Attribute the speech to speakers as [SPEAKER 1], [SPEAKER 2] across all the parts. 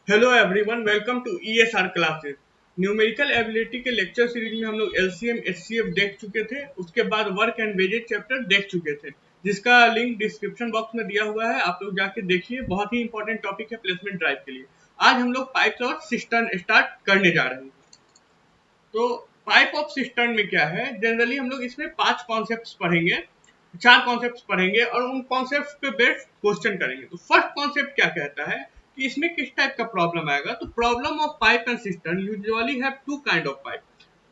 [SPEAKER 1] Hello everyone, welcome to ESR classes. Numerical ability के lecture series में हम लोग एलसीएम एचसीएफ देख चुके थे। उसके बाद वर्क एंड वेजेज चैप्टर देख चुके थे, जिसका लिंक डिस्क्रिप्शन बॉक्स में दिया हुआ है। आप लोग जाके देखिए, बहुत ही इंपॉर्टेंट टॉपिक है प्लेसमेंट ड्राइव के लिए। आज हम लोग पाइप्स और सिस्टर्न स्टार्ट करने जा रहे हैं। तो पाइप ऑफ सिस्टर्न में क्या है, जनरली हम लोग इसमें 5 कॉन्सेप्ट्स पढ़ेंगे, 4 कॉन्सेप्ट्स पढ़ेंगे और उन कॉन्सेप्ट्स पे बेस्ड क्वेश्चन करेंगे। तो फर्स्ट कॉन्सेप्ट क्या कहता है कि इसमें किस टाइप का प्रॉब्लम आएगा। तो problem of pipe and cistern usually have two kind of pipe.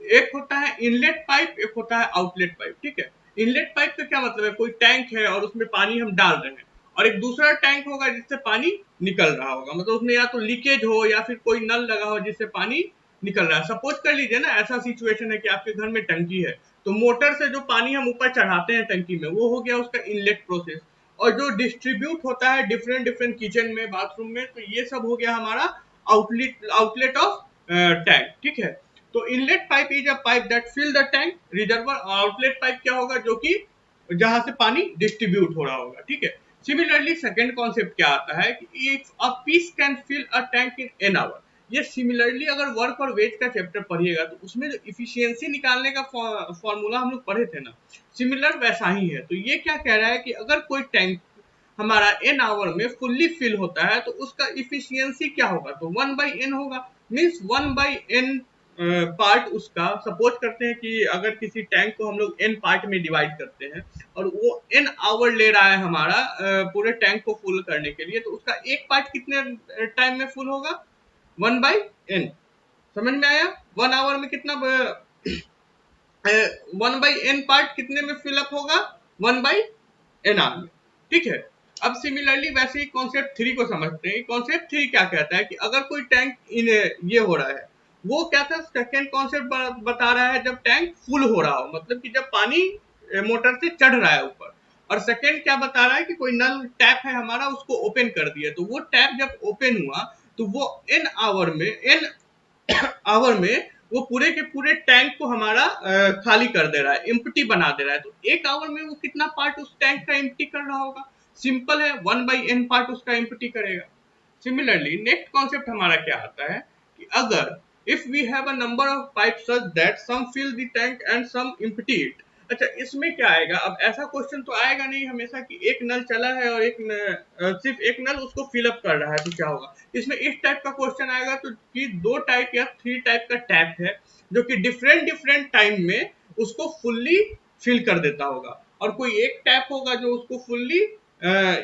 [SPEAKER 1] एक होता है इनलेट पाइप, एक होता है आउटलेट पाइप। ठीक है, इनलेट पाइप का क्या मतलब है, कोई टैंक है और उसमें पानी हम डाल रहे हैं, और एक दूसरा टैंक होगा जिससे पानी निकल रहा होगा, मतलब उसमें या तो लीकेज हो या फिर कोई नल लगा हो जिससे पानी निकल रहा है। सपोज कर लीजिए ना, ऐसा सिचुएशन है कि आपके घर में टंकी है, तो मोटर से जो पानी हम ऊपर चढ़ाते हैं टंकी में, वो हो गया उसका इनलेट प्रोसेस। और जो डिस्ट्रीब्यूट होता है डिफरेंट डिफरेंट किचन में, बाथरूम में, तो ये सब हो गया हमारा आउटलेट ऑफ टैंक। ठीक है, तो inlet pipe is a pipe that fill the tank reservoir. Outlet pipe क्या होगा, जो कि जहां से पानी डिस्ट्रीब्यूट हो रहा होगा। ठीक है, सिमिलरली सेकंड कॉन्सेप्ट क्या आता है कि if a piece can fill a tank in an hour. ये सिमिलरली अगर वर्क और वेज का चैप्टर पढ़िएगा तो उसमें जो इफिशियंसी निकालने का फॉर्मूला हम लोग पढ़े थे ना, सिमिलर वैसा ही है। तो ये क्या कह रहा है कि अगर कोई टैंक हमारा एन आवर में फुल्ली फिल होता है तो उसका इफिशियंसी क्या होगा, तो 1/n होगा। मीन्स 1/n पार्ट उसका। सपोज करते हैं कि अगर किसी टैंक को हम लोग एन पार्ट में डिवाइड करते हैं और वो एन आवर ले रहा है हमारा पूरे टैंक को फुल करने के लिए, तो उसका एक पार्ट कितने टाइम में फुल होगा, 1/n। समझ में आया? 1 आवर में कितना, 1/n पार्ट कितने में फिलअप होगा, 1/n आवर में। ठीक है, अब सिमिलरली वैसे ही कॉन्सेप्ट थ्री को समझते हैं। कॉन्सेप्ट थ्री क्या कहता है कि अगर कोई टैंक इन ये हो रहा है, वो क्या था, सेकेंड कॉन्सेप्ट बता रहा है जब टैंक फुल हो रहा हो, मतलब कि जब पानी मोटर से चढ़ रहा है ऊपर। और सेकेंड क्या बता रहा है कि कोई नल टैप है हमारा, उसको ओपन कर दिया, तो वो टैप जब ओपन हुआ तो वो एन आवर में वो पूरे के पूरे टैंक को हमारा खाली कर दे रहा है, इम्प्टी बना दे रहा है। तो 1 आवर में वो कितना पार्ट उस टैंक का इम्प्टी कर रहा होगा, सिंपल है, 1/n पार्ट उसका इम्प्टी करेगा। सिमिलरली नेक्स्ट कॉन्सेप्ट हमारा क्या आता है कि अगर if we have a number of pipe such that some fill the tank and some empty it. अच्छा, इसमें क्या आएगा, अब ऐसा क्वेश्चन तो आएगा नहीं हमेशा कि एक नल चला है और सिर्फ एक नल उसको फिलअप कर रहा है, तो क्या होगा। इसमें इस टाइप का क्वेश्चन आएगा तो कि 2 टाइप या 3 टाइप का टैप है जो कि डिफरेंट डिफरेंट टाइम में उसको फुल्ली फिल कर देता होगा, और कोई एक टैप होगा जो उसको फुल्ली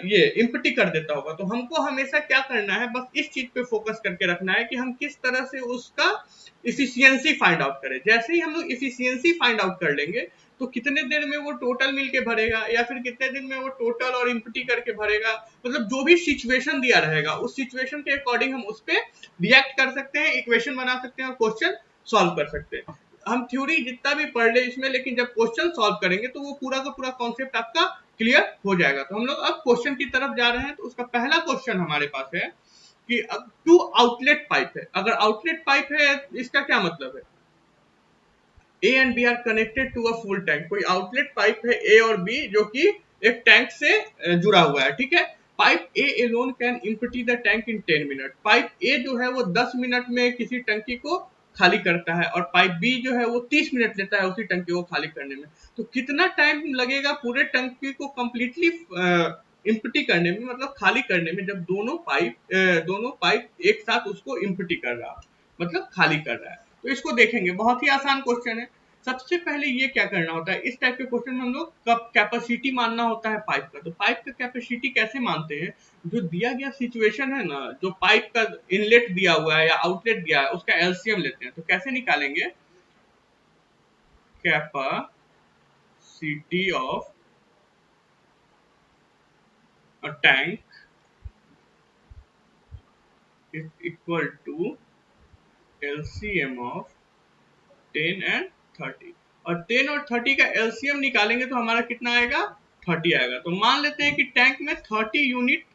[SPEAKER 1] ये इम्पटी कर देता होगा। तो हमको हमेशा क्या करना है, बस इस चीज पे फोकस करके रखना है कि हम किस तरह से उसका इफिशियंसी फाइंड आउट करें। जैसे ही हम लोग इफिशियंसी फाइंड आउट कर लेंगे तो कितने देर में वो टोटल मिलके भरेगा, या फिर कितने दिन में वो टोटल और इम्पटी करके भरेगा, मतलब जो भी सिचुएशन दिया रहेगा उस सिचुएशन के अकॉर्डिंग हम उस पर रिएक्ट कर सकते हैं, इक्वेशन बना सकते हैं और क्वेश्चन सॉल्व कर सकते हैं। हम थ्योरी जितना भी पढ़ ले इसमें, लेकिन जब क्वेश्चन सॉल्व करेंगे तो वो पूरा का पूरा कॉन्सेप्ट आपका क्लियर हो जाएगा। तो हम लोग अब क्वेश्चन की तरफ जा रहे हैं। तो उसका पहला क्वेश्चन हमारे पास है कि अब 2 आउटलेट पाइप है। अगर आउटलेट पाइप है इसका क्या मतलब है, A and B are connected to a full tank. कोई आउटलेट पाइप है ए और बी जो कि एक टैंक से जुड़ा हुआ है। ठीक है, pipe A alone can empty the tank in 10 minute. Pipe ए जो है वो 10 मिनट में किसी टंकी को खाली करता है, और पाइप बी जो है वो 30 मिनट लेता है उसी टंकी को खाली करने में। तो कितना टाइम लगेगा पूरे टंकी को कंप्लीटली इम्पटी करने में, मतलब खाली करने में, जब दोनों पाइप एक साथ उसको इम्पटी कर रहा है, मतलब खाली कर रहा है। तो इसको देखेंगे, बहुत ही आसान क्वेश्चन है। सबसे पहले ये क्या करना होता है, इस टाइप के क्वेश्चन में हम लोग कब कैपेसिटी मानना होता है पाइप का। तो पाइप का कैपेसिटी कैसे मानते हैं, जो दिया गया सिचुएशन है ना, जो पाइप का इनलेट दिया हुआ है या आउटलेट दिया है उसका एलसीएम लेते हैं। तो कैसे निकालेंगे, capacity of a tank is equal to LCM of 10 and 30। और 10 और 30 का एलसीएम निकालेंगे तो हमारा कितना आएगा, 30 आएगा। तो मान लेते हैं कि टैंक में 30 यूनिट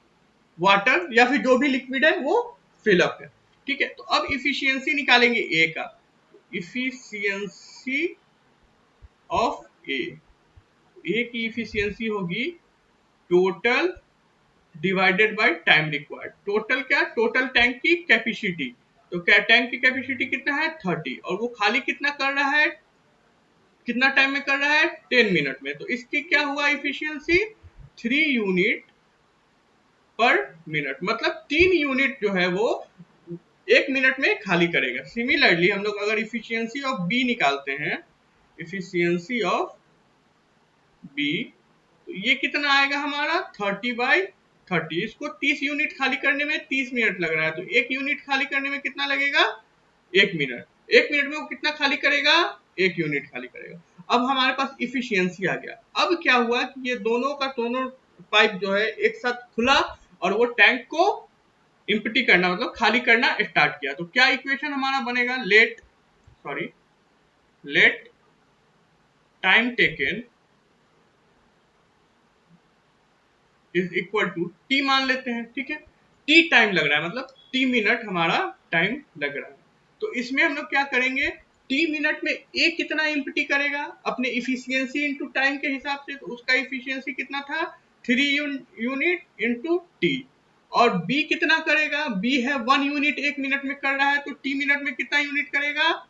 [SPEAKER 1] वाटर या फिर जो भी लिक्विड है वो फिलअप है। ठीक है, तो अब इफिशियंसी निकालेंगे ए का। इफिशियंसी ऑफ ए, ए की इफिशियंसी होगी total divided by time required. Total क्या, टोटल टैंक की कैपेसिटी, तो क्या टैंक की कैपेसिटी कितना है 30, और वो खाली कितना कर रहा है, कितना टाइम में कर रहा है 10 मिनट में। तो इसकी क्या हुआ इफिशियंसी 3 यूनिट पर मिनट, मतलब 3 यूनिट जो है वो 1 मिनट में खाली करेगा। सिमिलरली हम लोग अगर इफिशियंसी ऑफ बी निकालते हैं, इफिशियंसी ऑफ बी, तो ये कितना आएगा हमारा 30/30। इसको 30 यूनिट खाली करने में 30 मिनट लग रहा है, तो 1 यूनिट खाली करने में कितना लगेगा 1 मिनट। 1 मिनट में वो कितना खाली करेगा 1 यूनिट खाली करेगा। अब हमारे पास इफिशियंसी आ गया। अब क्या हुआ कि ये दोनों का दोनों पाइप जो है एक साथ खुला और वो टैंक को इम्प्टी करना मतलब खाली करना स्टार्ट किया। तो क्या इक्वेशन हमारा बनेगा, let time taken is equal to T मान लेते हैं, ठीक है। टी टाइम लग रहा है, मतलब टी मिनट हमारा टाइम लग रहा है। तो इसमें हम लोग क्या करेंगे, टी मिनट में ए कितना इम्प्टी करेगा अपने इफिशियंसी इंटू टाइम के हिसाब से, तो उसका इफिशियंसी कितना था 3 यूनिट इंटू टी। और बी कितना करेगा, बी है 1 यूनिट 1 मिनट में कर रहा है, तो टी मिनट में कितना यूनिट करेगा,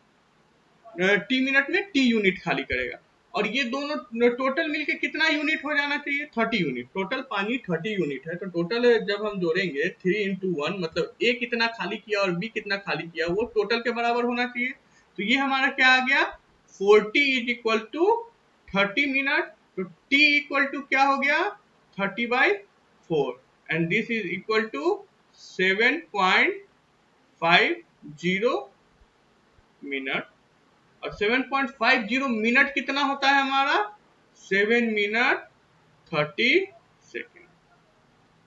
[SPEAKER 1] टी मिनट में टी यूनिट खाली करेगा। और ये दोनों टोटल मिलके कितना यूनिट हो जाना चाहिए 30 यूनिट। टोटल पानी 30 यूनिट है, तो टोटल जब हम जोड़ेंगे 3 into 1 मतलब ए कितना खाली किया और बी कितना खाली किया वो टोटल के बराबर होना चाहिए। तो ये हमारा क्या आ गया 40 इज इक्वल टू 30 मिनट। तो टी इक्वल टू क्या हो गया 30/4 and this is equal to 7.50 minute. और 7.50 मिनट कितना होता है हमारा 7 मिनट 30 सेकेंड,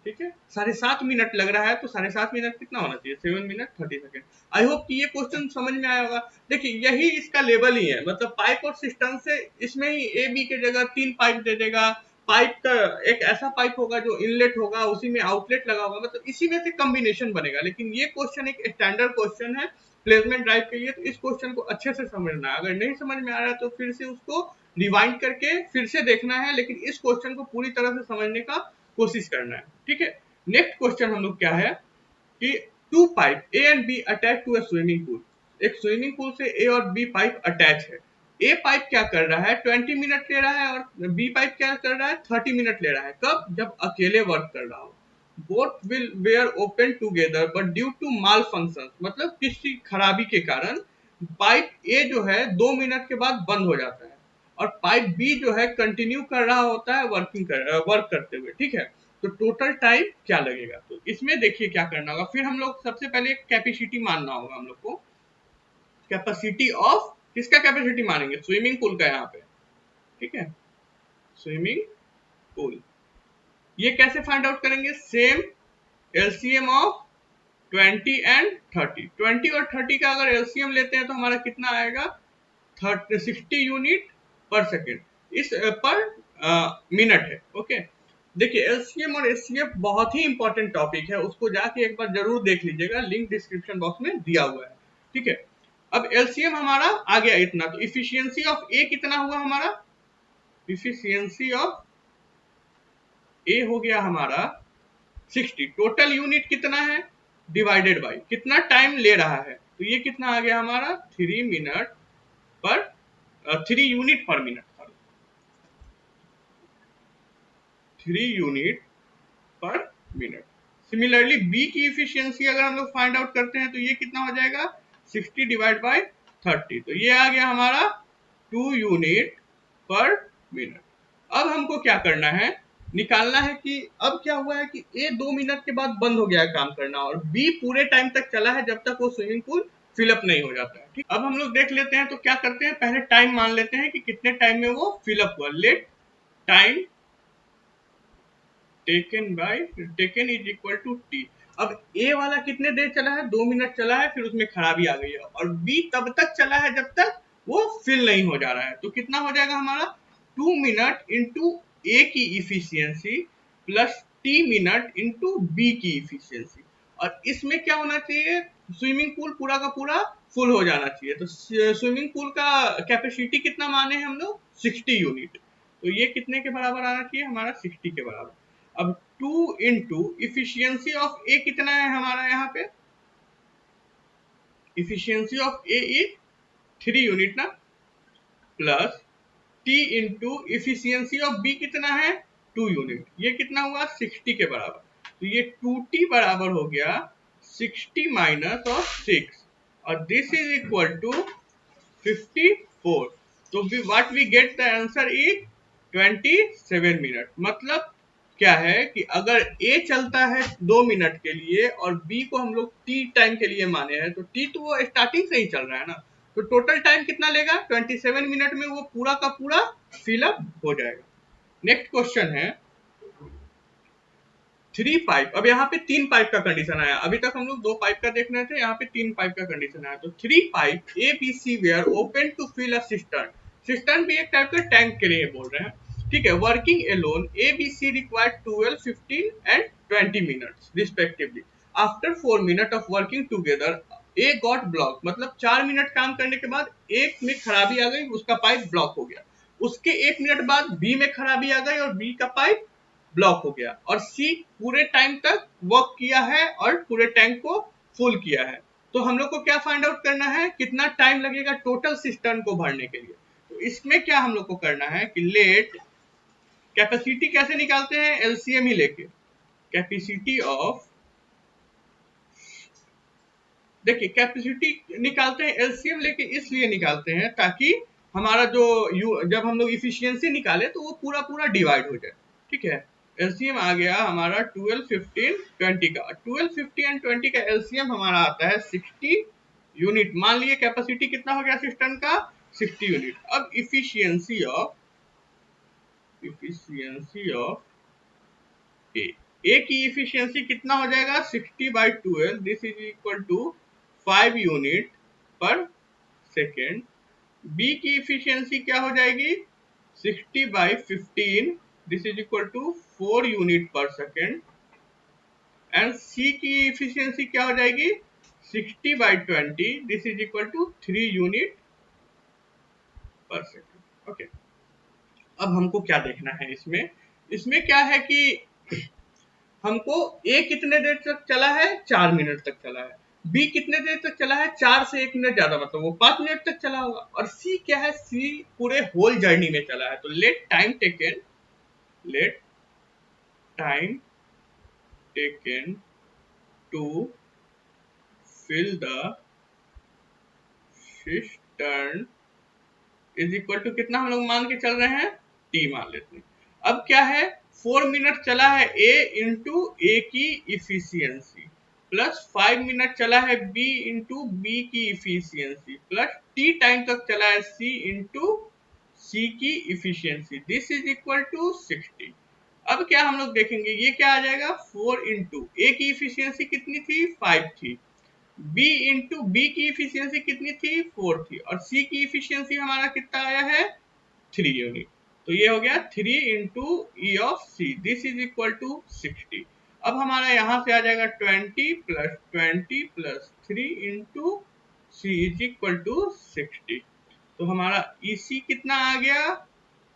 [SPEAKER 1] ठीक है। 7.5 मिनट लग रहा है, तो 7.5 मिनट कितना होना चाहिए 7 मिनट 30 सेकेंड। आई होप कि ये क्वेश्चन समझ में आया होगा। देखिए यही इसका लेवल ही है, मतलब पाइप और सिस्टम से इसमें ही ए बी के जगह 3 पाइप दे देगा। पाइप का एक ऐसा पाइप होगा जो इनलेट होगा, उसी में आउटलेट लगा होगा, मतलब इसी में से कॉम्बिनेशन बनेगा। लेकिन ये क्वेश्चन एक स्टैंडर्ड क्वेश्चन है प्लेसमेंट ड्राइव के लिए, तो इस क्वेश्चन को अच्छे से समझना है। अगर नहीं समझ में आ रहा है तो फिर से उसको रिवाइंड करके फिर से देखना है, लेकिन इस क्वेश्चन को पूरी तरह से समझने का कोशिश करना है, ठीक है। नेक्स्ट क्वेश्चन हम लोग क्या है कि two pipe A and B attach to a swimming pool. एक स्विमिंग पूल से ए और बी पाइप अटैच है। ए पाइप क्या कर रहा है 20 मिनट ले रहा है और बी पाइप क्या कर रहा है 30 मिनट ले रहा है। कब, जब अकेले वर्क कर रहा हो। Both will were open together but due to malfunction, मतलब किसी खराबी के कारण पाइप ए जो है 2 मिनट के बाद बंद हो जाता है और पाइप बी जो है कंटिन्यू कर रहा होता है वर्क करते हुए, ठीक है। तो टोटल टाइम क्या लगेगा, तो इसमें देखिए क्या करना होगा। फिर हम लोग सबसे पहले कैपेसिटी मानना होगा हम लोग को। कैपेसिटी ऑफ किसका कैपेसिटी मानेंगे, स्विमिंग पूल का यहाँ पे, ठीक है। स्विमिंग पूल ये कैसे फाइंड आउट करेंगे, सेम एलसीएम ऑफ 20 एंड 30। 20 और 30 का अगर एलसीएम लेते हैं तो हमारा कितना आएगा 60 यूनिट पर सेकेंड, इस पर मिनट है, ओके। देखिए एलसीएम और एचसीएफ बहुत ही इंपॉर्टेंट टॉपिक है, उसको जाके एक बार जरूर देख लीजिएगा, लिंक डिस्क्रिप्शन बॉक्स में दिया हुआ है, ठीक है। अब एलसीएम हमारा आ गया इतना, तो इफिशियंसी ऑफ ए कितना हुआ हमारा, इफिशियंसी ऑफ ए हो गया हमारा 60। टोटल यूनिट कितना है डिवाइडेड बाय कितना टाइम ले रहा है, तो ये कितना आ गया हमारा 3 मिनट पर 3 unit per minute, 3 unit per minute. Similarly B की इफिशियंसी अगर हम लोग फाइंड आउट करते हैं तो ये कितना हो जाएगा 60 डिवाइड बाय 30, तो ये आ गया हमारा 2 यूनिट पर मिनट। अब हमको क्या करना है, निकालना है कि अब क्या हुआ है कि ए 2 मिनट के बाद बंद हो गया है काम करना और बी पूरे टाइम तक चला है जब तक वो स्विमिंग पूल फिलअप नहीं हो जाता है, ठीक। अब हम लोग देख लेते हैं, तो क्या करते हैं पहले टाइम मान लेते हैं कि कितने टाइम में वो फिलअप हुआ। Let time taken is equal to T. अब ए वाला कितने देर चला है 2 मिनट चला है, फिर उसमें खराबी आ गई है, और बी तब तक चला है जब तक वो फिल नहीं हो जा रहा है। तो कितना हो जाएगा हमारा 2 मिनट इंटू ए की efficiency plus T minute into B की इफिशियंसी। और इसमें क्या होना चाहिए, स्विमिंग पूल पूरा का पूरा फुल हो जाना चाहिए। तो स्विमिंग पूल का कैपेसिटी कितना माने हैं हम लोग 60 यूनिट, तो ये कितने के बराबर आना चाहिए हमारा 60 के बराबर। अब 2 इंटू इफिशियंसी ऑफ ए कितना है हमारा यहाँ पे, efficiency of A is 3 unit ना, plus T into efficiency of B कितना है 2 यूनिट, ये कितना हुआ 60 के बराबर। तो ये 2t बराबर हो गया 60 माइनस ऑफ 6 और दिस इज इक्वल टू 54। तो what we get the answer is 27 minute. मतलब क्या है कि अगर ए चलता है 2 मिनट के लिए और बी को हम लोग टी टाइम के लिए माने हैं, तो टी तो वो स्टार्टिंग से ही चल रहा है ना, तो टोटल टाइम कितना लेगा 27 मिनट में वो पूरा का पूरा फिलअप हो जाएगा। नेक्स्ट क्वेश्चन है 3 पाइप। अब यहाँ पे 3 पाइप का कंडीशन आया, अभी तक हम लोग 2 पाइप का देख रहे थे, यहाँ पे 3 पाइप का कंडीशन आया। तो 3 pipe A B C were open to fill a cistern, cistern भी एक टाइप का टैंक के लिए बोल रहे हैं, ठीक है। Working alone A B C required 12, 15 and 20 minutes respectively. After 4 minute of working together A got block, मतलब 4 मिनट काम करने के बाद एक में खराबी आ गई, उसका पाइप ब्लॉक हो गया। उसके 1 मिनट बाद बी में खराबी आ गई और बी का पाइप ब्लॉक हो गया। और सी पूरे टाइम तक वर्क किया है और पूरे टैंक को फुल किया है। तो हम लोग को क्या फाइंड आउट करना है, कितना टाइम लगेगा टोटल सिस्टर्न को भरने के लिए। तो इसमें क्या हम लोग को करना है कि लेट कैपेसिटी कैसे निकालते हैं, एलसीएम ही लेके, कैपेसिटी ऑफ, देखिए कैपेसिटी निकालते हैं एलसीएम लेके, इसलिए निकालते हैं ताकि हमारा जो जब हम लोग इफिशियंसी निकाले तो वो पूरा पूरा डिवाइड हो जाए, ठीक है। एलसीएम आ गया हमारा 12, 15, 20 का, 12, 50 एंड 20 का एलसीएम हमारा आता है 60 यूनिट। मान लिए कैपेसिटी कितना हो गया सिस्टम का 60 यूनिट। अब इफिशियंसी ऑफ ए की इफिशियंसी कितना हो जाएगा 60/12, this is equal to 5 unit per second. B की इफिशियंसी क्या हो जाएगी 60/15, this is equal to 4 unit per second. And C की इफिशियंसी क्या हो जाएगी 60/20, this is equal to 3 unit per second. Okay, अब हमको क्या देखना है इसमें, इसमें क्या है कि हमको ए कितने देर तक चला है 4 मिनट तक चला है, बी कितने देर तक चला है 4 से 1 मिनट ज्यादा, मतलब वो 5 मिनट तक चला होगा। और सी क्या है, सी पूरे होल जर्नी में चला है। तो let time taken to fill the cistern is equal to कितना हम लोग मान के चल रहे हैं टी मान लेते हैं। अब क्या है 4 मिनट चला है ए इंटू ए की इफिशियंसी, प्लस 5 मिनट चला है बी इंटू बी की इफिशियंसी, प्लस टी टाइम तक चला है सी इंटू सी की efficiency, this is equal to 60। अब क्या हम लोग देखेंगे, ये क्या आ जाएगा 4 इंटू ए की इफिशियंसी कितनी थी 5 थी, बी इंटू बी की इफिशियंसी कितनी थी 4 थी, और सी की इफिशियंसी हमारा कितना आया है 3 यूनिट। तो ये हो गया 3 into E of C, this is equal to 60। अब हमारा यहां से आ जाएगा 20 plus 3 into C is equal to 60। तो हमारा ईसी कितना आ गया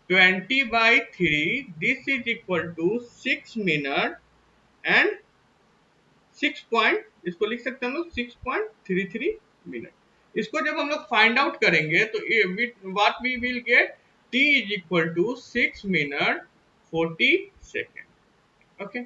[SPEAKER 1] 20/3, this is equal to 6 minute and 6 point, इसको लिख सकते हैं हम लोग 6.33 मिनट। इसको जब हम लोग फाइंड आउट करेंगे तो what we will get t is equal to 6 minute 40 second. Okay,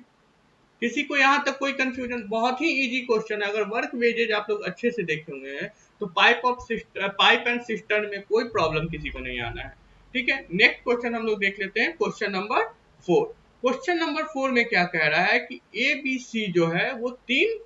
[SPEAKER 1] किसी को यहाँ तक कोई कंफ्यूजन, बहुत ही इजी क्वेश्चन है। अगर वर्क वेजेज आप लोग अच्छे से देखे होंगे तो पाइप एंड सिस्टर्न में कोई प्रॉब्लम किसी को नहीं आना है, ठीक है। नेक्स्ट क्वेश्चन हम लोग देख लेते हैं, क्वेश्चन नंबर 4। क्वेश्चन नंबर 4 में क्या कह रहा है कि ए बी सी जो है वो 3,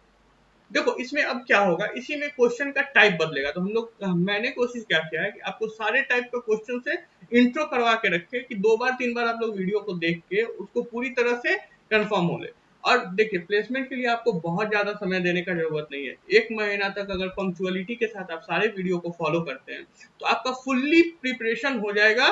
[SPEAKER 1] देखो इसमें अब क्या होगा, इसी में क्वेश्चन का टाइप बदलेगा। तो हम लोग, मैंने कोशिश क्या किया है कि आपको सारे टाइप के क्वेश्चन से इंट्रो करवा के रखे कि 2 बार 3 बार आप लोग वीडियो को देख के उसको पूरी तरह से कंफर्म हो ले। और देखिए प्लेसमेंट के लिए आपको बहुत ज्यादा समय देने का जरूरत नहीं है। 1 महीना तक अगर पंक्चुअलिटी के साथ आप सारे वीडियो को फॉलो करते हैं तो आपका फुल्ली प्रिपरेशन हो जाएगा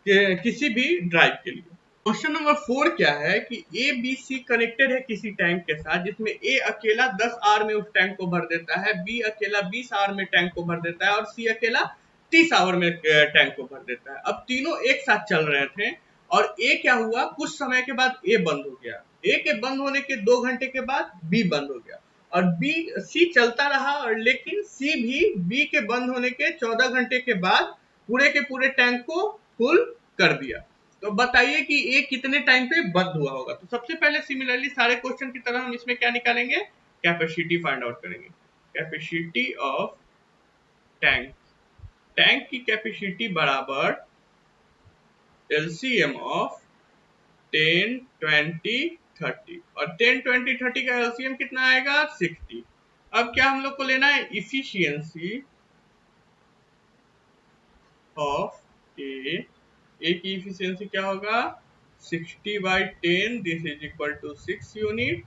[SPEAKER 1] किसी भी ड्राइव के लिए। क्वेश्चन नंबर 4 क्या है कि ए बी सी कनेक्टेड है किसी टैंक के साथ, जिसमें ए अकेला 10 आवर में उस टैंक को भर देता है, बी अकेला 20 आवर में टैंक को भर देता है और सी अकेला 30 आवर में टैंक को भर देता है। अब तीनों एक साथ चल रहे थे और ए क्या हुआ, कुछ समय के बाद ए बंद हो गया, ए के बंद होने के 2 घंटे के बाद बी बंद हो गया, और बी सी चलता रहा, और लेकिन सी भी बी के बंद होने के 14 घंटे के बाद पूरे के पूरे टैंक को फुल कर दिया। तो बताइए कि ए कितने टाइम पे बंद हुआ होगा। तो सबसे पहले सिमिलरली सारे क्वेश्चन की तरह हम इसमें क्या निकालेंगे, कैपेसिटी फाइंड आउट करेंगे। कैपेसिटी ऑफ टैंक, टैंक की कैपेसिटी बराबर एलसीएम ऑफ 10, 20, 30, और 10, 20, 30 का एलसीएम कितना आएगा, 60। अब क्या हम लोग को लेना है, इफिशियंसी ऑफ ए की इफिशियंसी क्या होगा, 60/10, this is equal to 6 unit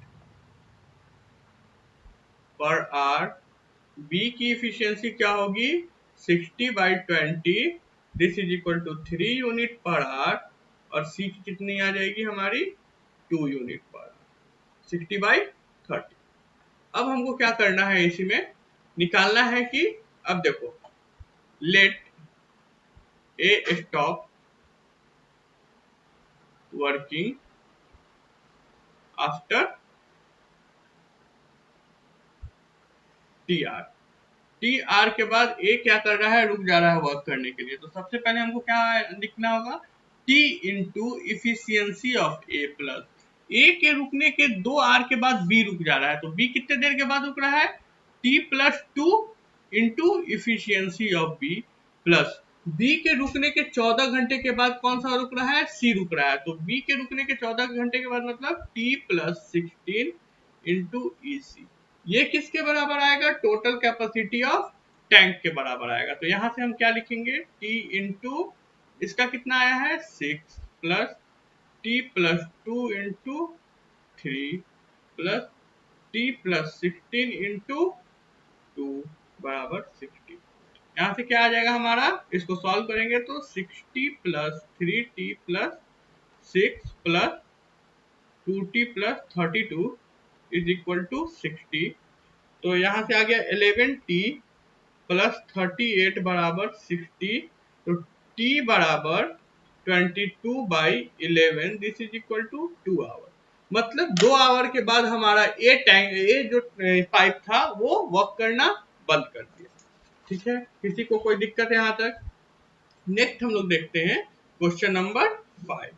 [SPEAKER 1] per hour. B की इफिशियंसी क्या होगी, 60/20, this is equal to 3 unit per hour, और सी की कितनी आ जाएगी हमारी, 2 यूनिट पर आवर, 60/30। अब हमको क्या करना है, इसी में निकालना है कि अब देखो, let A stop working after T R. T R के बाद ए क्या कर रहा है, रुक जा रहा है वर्क करने के लिए। तो सबसे पहले हमको क्या लिखना होगा, T into efficiency of A plus, A के रुकने के 2 आर के बाद बी रुक जा रहा है, तो बी कितने देर के बाद रुक रहा है, T+2 into efficiency of B plus B के रुकने के 14 घंटे के बाद कौन सा रुक रहा है, सी रुक रहा है, तो बी के रुकने के 14 घंटे के बाद मतलब T+16 इंटू ई सी। ये किसके बराबर आएगा, टोटल कैपेसिटी ऑफ टैंक के बराबर आएगा। तो यहां से हम क्या लिखेंगे, टी इंटू इसका कितना आया है 6 plus T+2 into 3 plus T+16 into 2 बराबर 60। यहाँ से क्या आ जाएगा हमारा, इसको सॉल्व करेंगे तो 60 plus 3T plus 6 plus 2T plus 32 is equal to 60। तो यहाँ से आ गया 11T प्लस 38 बराबर 60, तो T बराबर 22/11, this is equal to 2 hour. मतलब 2 आवर के बाद हमारा ये टैंक, ये जो पाइप था वो वर्क करना बंद कर दिया। ठीक है, किसी को कोई दिक्कत है यहाँ तक। नेक्स्ट हम लोग देखते हैं क्वेश्चन नंबर 5।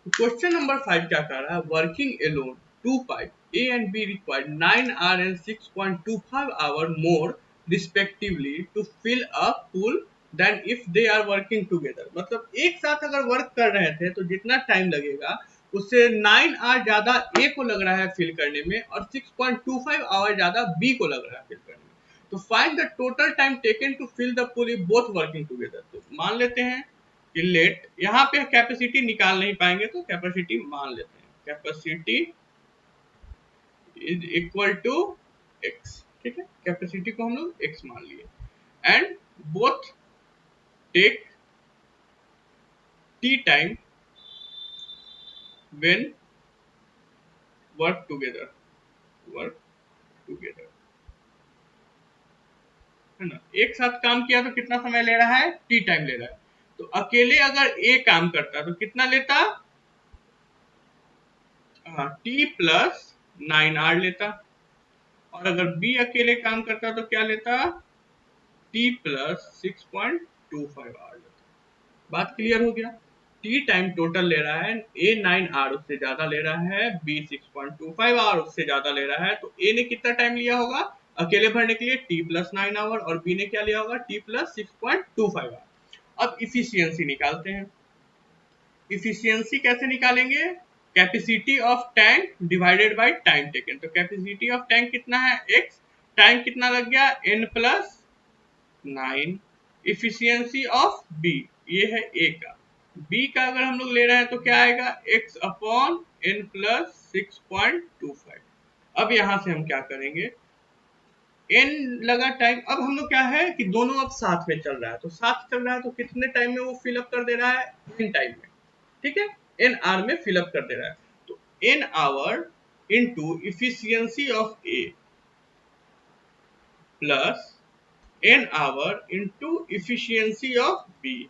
[SPEAKER 1] क्वेश्चन नंबर 5 क्या कर रहा है, working alone two pipe A and B required 9 hour and 6.25 hour more respectively to fill a pool than if they are working together। मतलब एक साथ अगर वर्क कर रहे थे तो जितना टाइम लगेगा उससे 9 आवर ज्यादा A को लग रहा है फिल करने में, और 6.25 आवर ज्यादा B को लग रहा है फिल करने में। तो find the total time taken to fill the pool if both working together. तो मान लेते हैं कि लेट, यहाँ पे कैपेसिटी निकाल नहीं पाएंगे तो कैपेसिटी मान लेते हैं, capacity is equal to X. ठीक है, कैपेसिटी को हम लोग एक्स मान लिए, and both take T time when work together, work together, है ना। एक साथ काम किया तो कितना समय ले रहा है, टी टाइम ले रहा है। तो अकेले अगर ए काम करता तो कितना लेता, टी प्लस 9 आर लेता, और अगर बी अकेले काम करता तो क्या लेता, टी प्लस 6.25 आर लेता। बात क्लियर हो गया। टी टाइम टोटल ले रहा है, ए 9 आर उससे ज्यादा ले रहा है, बी 6.25 आर उससे ज्यादा ले रहा है, तो ए ने कितना टाइम लिया होगा अकेले भरने के लिए, टी प्लस 9 आवर, और बी ने क्या लिया होगा, टी प्लस 6.25 आवर। अब इफिशियंसी निकालते हैं। इफिशियंसी कैसे निकालेंगे, capacity of tank divided by time taken. तो कैपेसिटी ऑफ टैंक कितना है x, टाइम कितना लग गया n+9, इफिशियंसी ऑफ b ये है a का, b का अगर हम लोग ले रहे हैं तो क्या आएगा x/n+6.25। अब यहां से हम क्या करेंगे, n लगा टाइम, अब हम लोग क्या है कि दोनों अब साथ में चल रहा है, तो साथ चल रहा है तो कितने टाइम में वो फिलअप कर दे रहा है, n टाइम में। ठीक है, एन आर में फिलअप कर दे रहा है, तो n hour into efficiency of A plus n hour into efficiency of B.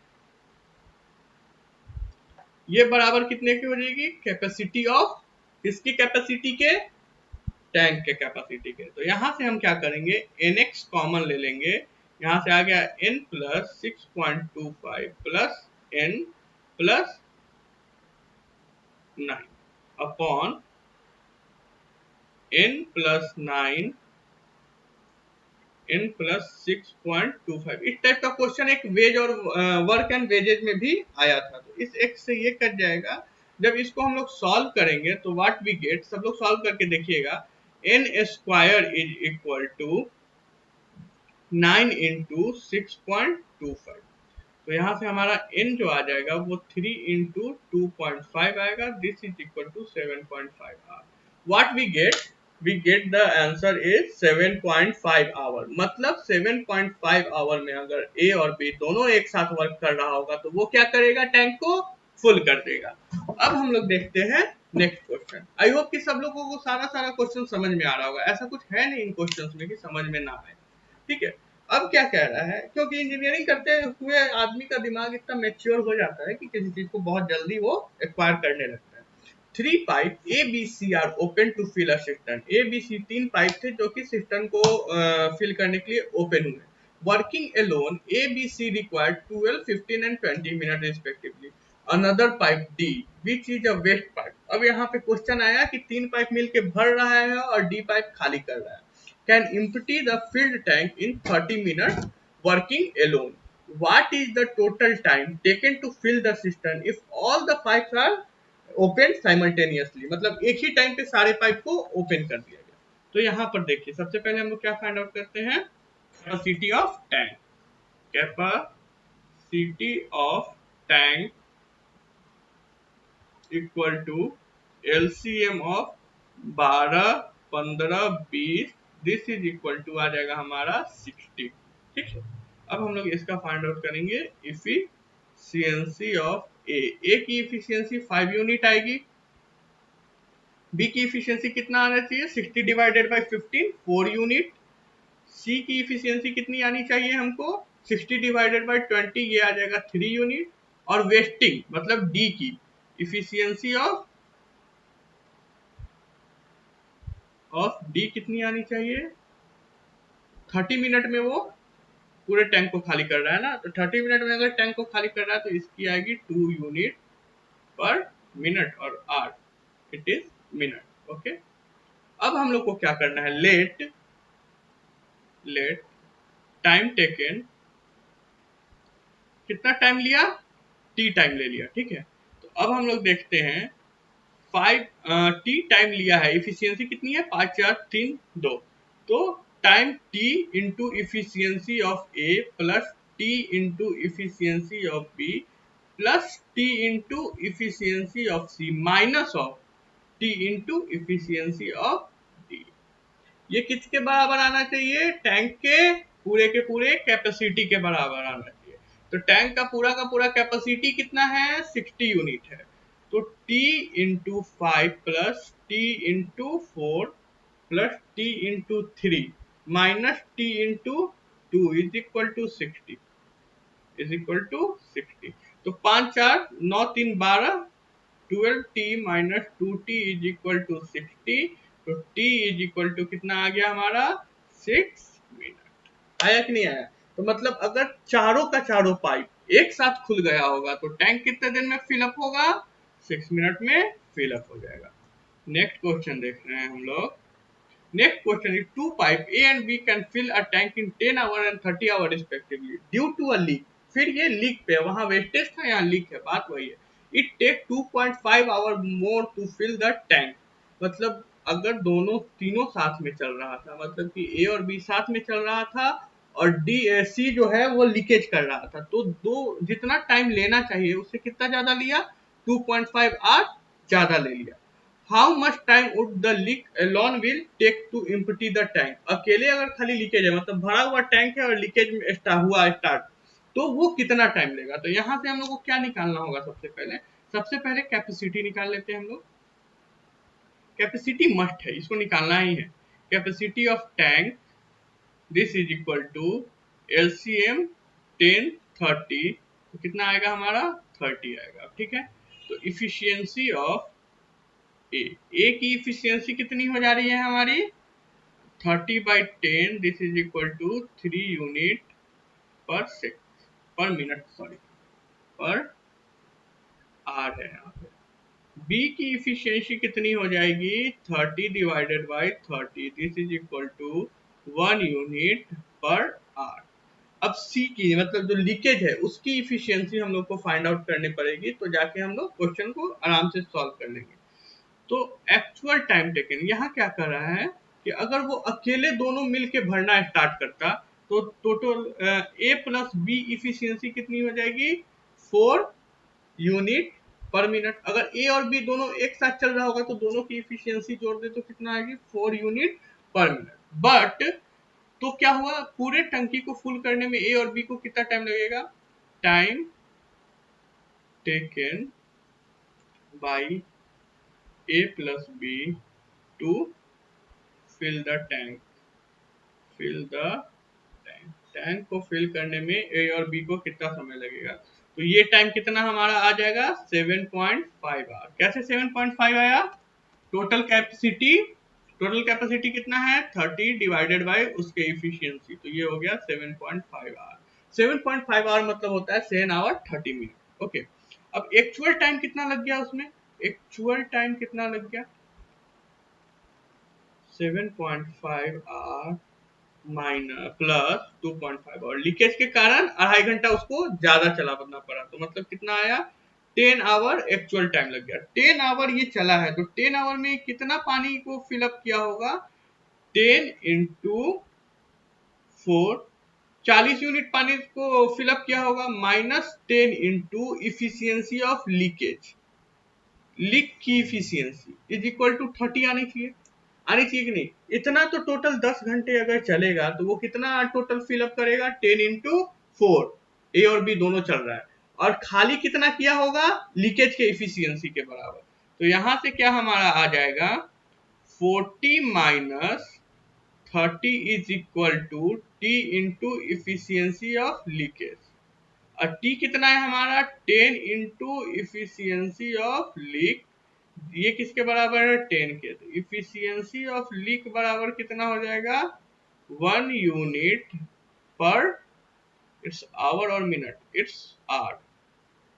[SPEAKER 1] ये बराबर कितने की हो जाएगी, कैपेसिटी ऑफ, किसकी कैपेसिटी के, टैंक के कैपेसिटी के। तो यहां से हम क्या करेंगे, nx कॉमन ले लेंगे, यहां से आ गया n plus 6.25 plus n plus 9 upon n plus 9 n plus 6.25। इस टाइप का क्वेश्चन एक वेज और वर्क एंड वेजेज में भी आया था। तो इस x से ये कट जाएगा। जब इसको हम लोग सॉल्व करेंगे तो व्हाट वी गेट, सब लोग सॉल्व करके देखिएगा, n square is equal to 9 into 6.25। तो यहाँ से हमारा n जो आ जाएगा वो 3 इंटू 2.5 आएगा, this is equal to 7.5 hour. What we get the answer is 7.5 hour. मतलब 7.5 आवर में अगर ए और बी दोनों एक साथ वर्क कर रहा होगा तो वो क्या करेगा, टैंक को फुल कर देगा। अब हम लोग देखते हैं नेक्स्ट क्वेश्चन। आई होप कि सब लोगों को सारा सारा क्वेश्चन समझ में आ रहा होगा, ऐसा कुछ है नहीं इन क्वेश्चंस में कि समझ में ना आए। ठीक है, अब क्या कह रहा है, क्योंकि इंजीनियरिंग करते हुए आदमी का दिमाग इतना मैच्योर हो जाता है कि किसी चीज को बहुत जल्दी वो एक्वायर करने लगता है। 3 pipe A B C are open to fill a system. A B C 3 pipe थे जो कि सिस्टम को फिल करने के लिए ओपन हुए। Working alone A B C required 12, 15 and 20 minute respectively. Another pipe D which is a waste pipe. अब यहाँ पे क्वेश्चन आया कि 3 पाइप मिलके भर रहा है और डी पाइप खाली कर रहा है। Can empty the filled tank in 30 minutes working alone. What is the total time taken to fill the cistern if all the pipes are opened simultaneously? मतलब एक ही टाइम पे सारे पाइप को ओपन कर दिया गया। तो यहाँ पर देखिए, सबसे पहले हम लोग क्या फाइंड आउट करते हैं, capacity of tank. Capacity of tank equal to LCM of 12, 15, 20, this is equal to आ जाएगा हमारा 60। ठीक है, अब हम लोग इसका फाइंड आउट करेंगे इफिशियंसी ऑफ ए की इफिशियंसी 5 यूनिट आएगी, बी की इफिशियंसी कितना आना चाहिए, 60 डिवाइडेड बाय 15 4 यूनिट, सी की इफिशियंसी कितनी आनी चाहिए हमको, 60 डिवाइडेड बाय 20 ये आ जाएगा 3 यूनिट, और वेस्टिंग मतलब डी की इफिशियंसी ऑफ डी कितनी आनी चाहिए, 30 मिनट में वो पूरे टैंक को खाली कर रहा है ना, तो 30 मिनट में अगर टैंक को खाली कर रहा है तो इसकी आएगी 2 यूनिट पर मिनट, और hour it is minute. Okay, अब हम लोग को क्या करना है, लेट टाइम टेकन, कितना टाइम लिया, टी टाइम ले लिया। ठीक है, तो अब हम लोग देखते हैं 5 टी टाइम लिया है, इफिशियंसी कितनी है, 5 4 3 2, तो time T into efficiency of A plus T into efficiency of B plus T into efficiency of C minus of T into efficiency of D. ये किसके बराबर आना चाहिए, टैंक के पूरे कैपेसिटी के बराबर आना चाहिए। तो टैंक का पूरा कैपेसिटी कितना है, 60 यूनिट है। तो T into 5 plus T into 4 plus T into 3 minus T into 2 is equal to 60, is equal to 60। तो 5 4 9 3 12, 12t minus 2t is equal to 60। तो t इज इक्वल टू कितना आ गया हमारा, 6 मिनट। आया कि नहीं आया, तो मतलब अगर चारों का चारों पाइप एक साथ खुल गया होगा तो टैंक कितने देर में फिलअप होगा, 6 मिनट में फिलअप हो जाएगा। नेक्स्ट क्वेश्चन देख रहे हैं हम लोग। Next question is two pipe A and B can fill a tank in 10 hour and 30 hour respectively due to a leak। फिर ये लीक पे, वहां वेस्टेज था यहाँ लीक है, बात वही है। It take 2.5 hour more to fill the tank। मतलब अगर दोनों तीनों साथ में चल रहा था, मतलब कि ए और बी साथ में चल रहा था और डी सी जो है वो लीकेज कर रहा था, तो दो जितना टाइम लेना चाहिए उससे कितना ज्यादा लिया, 2.5 आवर ज्यादा ले लिया। How much time would the leak alone will take to empty the tank। अकेले अगर खाली लीकेज है, मतलब भरा हुआ टैंक है और लीकेज में स्टार्ट, तो वो कितना टाइम लेगा। तो यहाँ से हम लोग को क्या निकालना होगा, सबसे पहले कैपेसिटी निकाल लेते हैं हम लोग। कैपेसिटी मस्ट है, इसको निकालना ही है। Capacity of tank this is equal to LCM 10 30, तो कितना आएगा हमारा 30 आएगा। ठीक है, तो इफिशियंसी ऑफ ए की इफिशियंसी कितनी हो जा रही है हमारी 30/10, this is equal to 3 unit per second, per minute, sorry, per hour है यहाँ पे। बी की इफिशियंसी कितनी हो जाएगी 30/30, this is equal to 1 unit per hour. अब सी की मतलब जो लीकेज है उसकी इफिशियंसी हम लोग को फाइंड आउट करनी पड़ेगी, तो जाके हम लोग क्वेश्चन को आराम से सॉल्व कर लेंगे। तो एक्चुअल टाइम टेकन यहाँ क्या कर रहा है कि अगर वो अकेले दोनों मिल के भरना स्टार्ट करता तो total A plus B efficiency कितनी हो जाएगी 4 यूनिट पर मिनट। अगर ए और बी दोनों एक साथ चल रहा होगा तो दोनों की इफिशियंसी जोड़ दे तो कितना आएगी 4 यूनिट पर मिनट। बट तो क्या हुआ पूरे टंकी को फुल करने में ए और बी को कितना टाइम लगेगा, time taken by A plus B to fill the tank, fill the tank, tank को फिल करने में ए और बी को कितना समय लगेगा। तो ये टाइम कितना हमारा आ जाएगा 7.5 आवर। कैसे 7.5 आया, टोटल कैपेसिटी, टोटल कैपेसिटी कितना है 30 डिवाइडेड बाय उसके इफिशियंसी, तो ये हो गया 7.5 आवर। 7.5 आवर मतलब होता है 7 आवर 30 मिनट। ओके, अब एक्चुअल टाइम कितना लग गया उसमें, एक्चुअल टाइम कितना लग गया 7.5 आवर माइनस प्लस 2.5 और लीकेज के कारण 2.5 घंटा उसको ज्यादा चलाना पड़ा, तो मतलब कितना आया 10 आवर एक्चुअल टाइम लग गया। 10 आवर ये चला है तो 10 आवर में कितना पानी को फिलअप किया होगा 10 इंटू 4, 40 यूनिट पानी को फिलअप किया होगा, minus 10 into efficiency of leakage, leak की इफिशियंसी इज इक्वल टू 30 आनी चाहिए, आनी चाहिए कि नहीं। इतना तो टोटल 10 घंटे अगर चलेगा तो वो कितना टोटल फिलअप करेगा 10 इंटू 4, ए और बी दोनों चल रहा है, और खाली कितना किया होगा लीकेज के इफिशियंसी के बराबर। तो यहां से क्या हमारा आ जाएगा 40 minus 30 is equal to T into efficiency of leakage, और टी कितना है हमारा 10 इंटू इफिशियंसी ऑफ लीक, ये किसके बराबर है 10 के, तो इफिशियंसी ऑफ लीक बराबर कितना हो जाएगा 1 यूनिट पर, इट्स आवर और मिनट, इट्स आर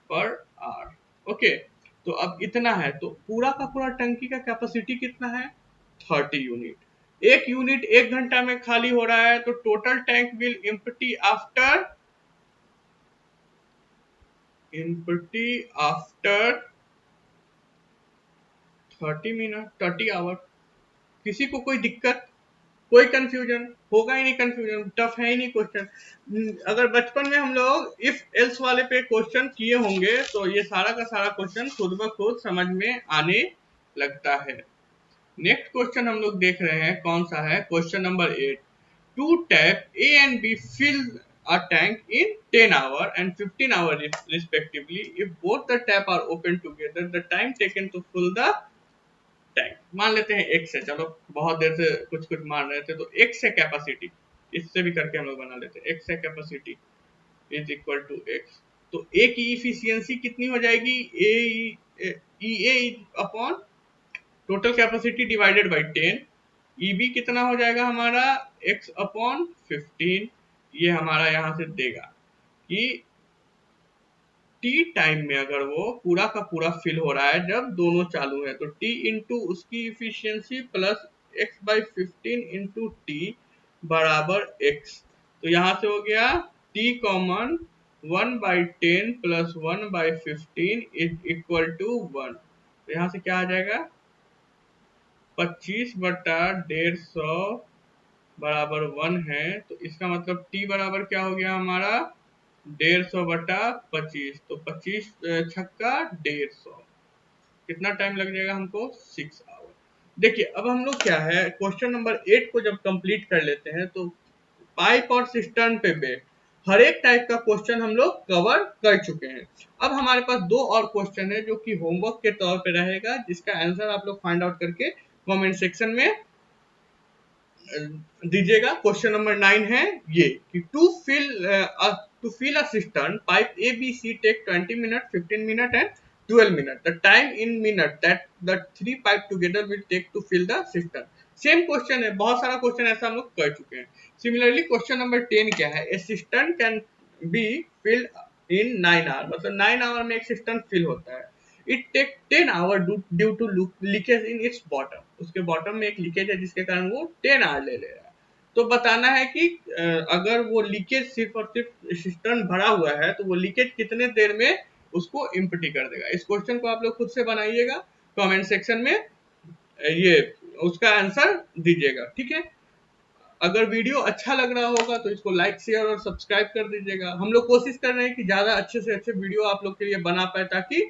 [SPEAKER 1] पर आर। ओके, तो अब इतना है, तो पूरा का पूरा टंकी का कैपेसिटी कितना है 30 यूनिट। एक यूनिट 1 घंटा में खाली हो रहा है तो total tank will empty after, empty after 30 minute, 30 hour. किसी को कोई दिक्कत, कोई कंफ्यूजन होगा ही नहीं, कंफ्यूजन टफ है ही नहीं क्वेश्चन। अगर बचपन में हम लोग इफ एल्स वाले पे क्वेश्चन किए होंगे तो ये सारा का सारा क्वेश्चन खुद ब खुद समझ में आने लगता है। नेक्स्ट क्वेश्चन हम लोग देख रहे हैं कौन सा है, question number 8। Two tap A and B fill a tank in 10 hour and 15 hour respectively. If both the tap are open together, the time taken to fill the tank मान लेते हैं x है, चलो बहुत देर से कुछ कुछ मान रहे थे तो x है कैपेसिटी, इससे भी करके हम लोग बना लेते हैं, x है capacity is equal to x। तो a की इफिशियंसी कितनी हो जाएगी A upon total capacity divided by 10, eb कितना हो जाएगा हमारा x अपॉन 15, ये हमारा यहाँ से देगा कि टी टाइम में अगर वो पूरा का पूरा फिल हो रहा है जब दोनों चालू है तो टी इंटू उसकी efficiency plus X by 15 into T बराबर एक्स। तो यहाँ से हो गया T common 1/10 plus 1/15 is equal to 1। तो यहाँ से क्या आ जाएगा 25/150 बराबर 1 है, तो इसका मतलब टी बराबर क्या हो गया हमारा 150/25, तो 25 छक्का 150, कितना टाइम लग जाएगा हमको 6 आवर। देखिए अब हम लोग क्या है क्वेश्चन नंबर 8 को जब कंप्लीट कर लेते हैं तो पाइप और सिस्टर्न पे बेस्ड हर एक टाइप का क्वेश्चन हम लोग कवर कर चुके हैं। अब हमारे पास 2 और क्वेश्चन है जो कि होमवर्क के तौर पे रहेगा, जिसका आंसर आप लोग फाइंड आउट करके कमेंट सेक्शन में दीजिएगा। क्वेश्चन नंबर 9 है ये कि to fill a cistern pipe A B C take 20 minute 15 minute and 12 minutes. The time in minute that the three pipe together will take to fill the cistern. Same question है, बहुत सारा question ऐसा हम लोग कर चुके हैं. Similarly question number 10 क्या है? A cistern can be filled in 9 hour, मतलब 9 आवर में एक सिस्टर्न फिल होता है. It take 10 hour due to leakage in its bottom. उसके बॉटम में एक लीकेज है जिसके कारण वो 10 आवर ले रहा है. तो बताना है कि अगर वो लीकेज सिर्फ और सिर्फ सिस्टर्न भरा हुआ है तो वो लीकेज कितने देर में उसको इम्पटी कर देगा. इस क्वेश्चन को आप लोग खुद से बनाइएगा, कमेंट सेक्शन में ये उसका आंसर दीजिएगा. ठीक है, अगर वीडियो अच्छा लग रहा होगा तो इसको लाइक शेयर और सब्सक्राइब कर दीजिएगा. हम लोग कोशिश कर रहे हैं कि ज्यादा अच्छे से अच्छे वीडियो आप लोग के लिए बना पाए ताकि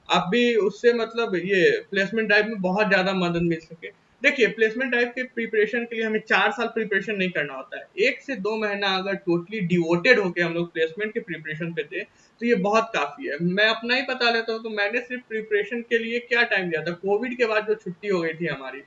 [SPEAKER 1] आप भी उससे मतलब ये प्लेसमेंट ड्राइव में बहुत ज्यादा मदद मिल सके. देखिए, प्लेसमेंट ड्राइव के प्रिपरेशन के लिए हमें 4 साल प्रिपरेशन नहीं करना होता है. 1 से 2 महीना अगर टोटली डिवोटेड होके हम लोग प्लेसमेंट के प्रिपरेशन पे थे तो ये बहुत काफी है. मैं अपना ही बता लेता हूँ, तो मैंने सिर्फ प्रिपरेशन के लिए क्या टाइम दिया था. कोविड के बाद जो छुट्टी हो गई थी हमारी,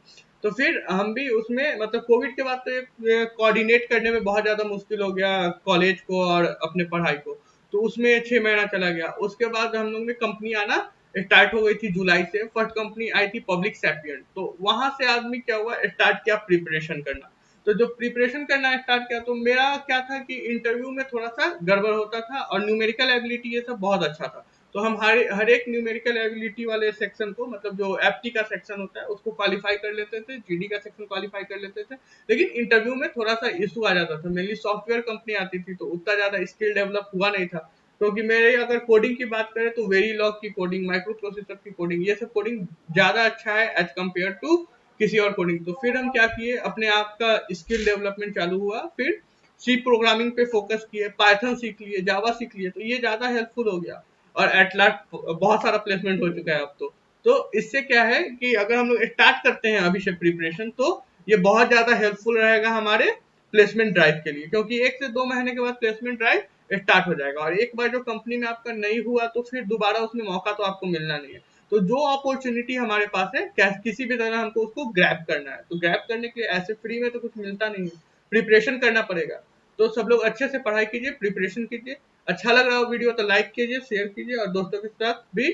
[SPEAKER 1] तो फिर हम भी उसमें मतलब कोविड के बाद तो कोऑर्डिनेट करने में बहुत ज्यादा मुश्किल हो गया कॉलेज को और अपने पढ़ाई को. तो उसमें 6 महीना चला गया. उसके बाद हम लोग में कंपनी आना स्टार्ट हो गई थी जुलाई से. फर्स्ट कंपनी आई थी पब्लिक सेपियन. तो वहां से आदमी क्या हुआ, स्टार्ट किया प्रिपरेशन करना. तो जो प्रिपरेशन करना स्टार्ट किया तो मेरा क्या था कि इंटरव्यू में थोड़ा सा गड़बड़ होता था और न्यूमेरिकल एबिलिटी ये सब बहुत अच्छा था. तो हम हर एक न्यूमेरिकल एबिलिटी वाले सेक्शन को, मतलब जो एप्टी का सेक्शन होता है उसको क्वालिफाई कर लेते थे, जीडी का सेक्शन क्वालिफाई कर लेते थे. लेकिन इंटरव्यू में थोड़ा सा इशू आ जाता था. मेनली सॉफ्टवेयर कंपनी आती थी तो उतना ज्यादा स्किल डेवलप हुआ नहीं था. क्योंकि मेरे अगर कोडिंग की बात करें तो वेरीलॉग की कोडिंग, माइक्रो प्रोसेसर की कोडिंग, ये सब कोडिंग ज्यादा अच्छा है एज कम्पेयर टू किसी और कोडिंग. तो फिर हम क्या किए, अपने आप का स्किल डेवलपमेंट चालू हुआ. फिर सी प्रोग्रामिंग पे फोकस किए, पाइथन सीख लिए, जावा सीख लिए. तो ये ज्यादा हेल्पफुल हो गया और एट लास्ट बहुत सारा प्लेसमेंट हो चुका है अब तो. तो इससे क्या है कि अगर हम लोग स्टार्ट करते हैं अभी से प्रिपरेशन तो ये बहुत ज्यादा हेल्पफुल रहेगा हमारे प्लेसमेंट ड्राइव के लिए. क्योंकि 1 से 2 महीने के बाद प्लेसमेंट ड्राइव स्टार्ट हो जाएगा और एक बार जो कंपनी में आपका नहीं हुआ तो फिर दोबारा उसमें मौका तो आपको मिलना नहीं है. तो जो अपॉर्चुनिटी हमारे पास है किसी भी तरह हमको उसको ग्रैब करना है. तो ग्रैब करने के लिए ऐसे फ्री में तो कुछ मिलता नहीं है, प्रिपरेशन करना पड़ेगा. तो सब लोग अच्छे से पढ़ाई कीजिए, प्रिपरेशन कीजिए. अच्छा लग रहा हो वीडियो तो लाइक कीजिए, शेयर कीजिए और दोस्तों के साथ भी,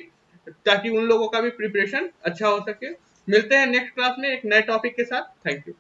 [SPEAKER 1] ताकि उन लोगों का भी प्रिपरेशन अच्छा हो सके. मिलते हैं नेक्स्ट क्लास में एक नए टॉपिक के साथ. Thank you.